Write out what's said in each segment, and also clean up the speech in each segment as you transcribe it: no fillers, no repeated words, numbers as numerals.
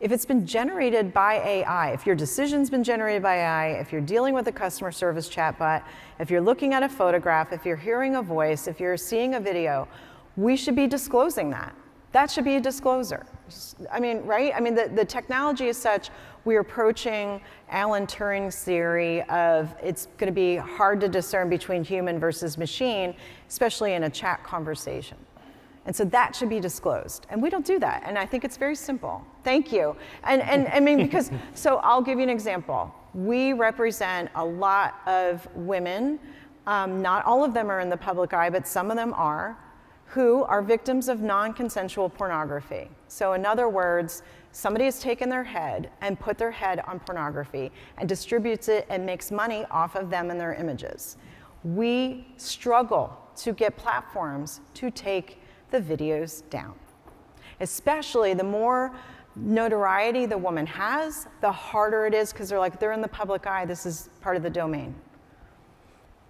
If it's been generated by AI, if your decision's been generated by AI, if you're dealing with a customer service chatbot, if you're looking at a photograph, if you're hearing a voice, if you're seeing a video, we should be disclosing that. That should be a disclosure. I mean, right? I mean, the technology is such, we're approaching Alan Turing's theory of it's going to be hard to discern between human versus machine, especially in a chat conversation. And so that should be disclosed. And we don't do that. And I think it's very simple. Thank you. And I mean, because, so I'll give you an example. We represent a lot of women, not all of them are in the public eye, but some of them are, who are victims of non-consensual pornography. So in other words, somebody has taken their head and put their head on pornography and distributes it and makes money off of them and their images. We struggle to get platforms to take the videos down. Especially the more notoriety the woman has, the harder it is, because they're in the public eye, this is part of the domain.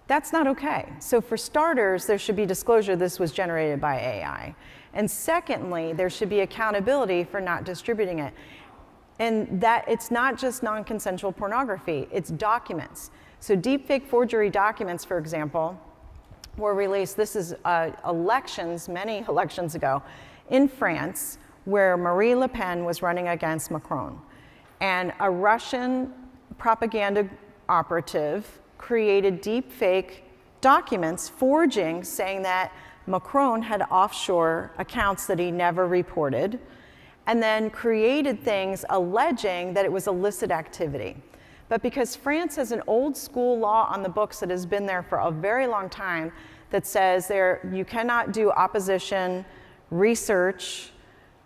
That's not okay. So for starters, there should be disclosure this was generated by AI. And secondly, there should be accountability for not distributing it. And that it's not just non-consensual pornography, it's documents. So deepfake forgery documents, for example, were released, this is elections, many elections ago, in France, where Marine Le Pen was running against Macron. And a Russian propaganda operative created deepfake documents, forging, saying that Macron had offshore accounts that he never reported, and then created things alleging that it was illicit activity. But because France has an old school law on the books that has been there for a very long time that says you cannot do opposition research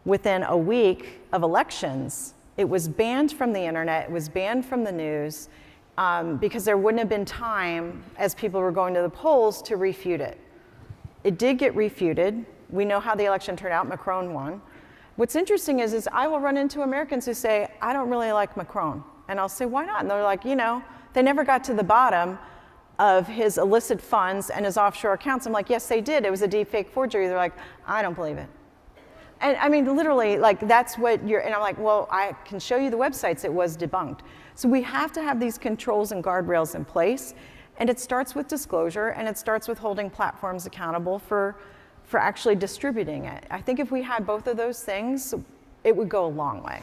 within a week of elections, it was banned from the internet, it was banned from the news, because there wouldn't have been time as people were going to the polls to refute it. It did get refuted. We know how the election turned out, Macron won. What's interesting is I will run into Americans who say, I don't really like Macron. And I'll say, why not? And they're like, you know, they never got to the bottom of his illicit funds and his offshore accounts. I'm like, yes, they did. It was a deepfake forgery. They're like, I don't believe it. And I mean, literally, like, that's what you're, and I'm like, well, I can show you the websites. It was debunked. So we have to have these controls and guardrails in place. And it starts with disclosure, and it starts with holding platforms accountable for actually distributing it. I think if we had both of those things, it would go a long way.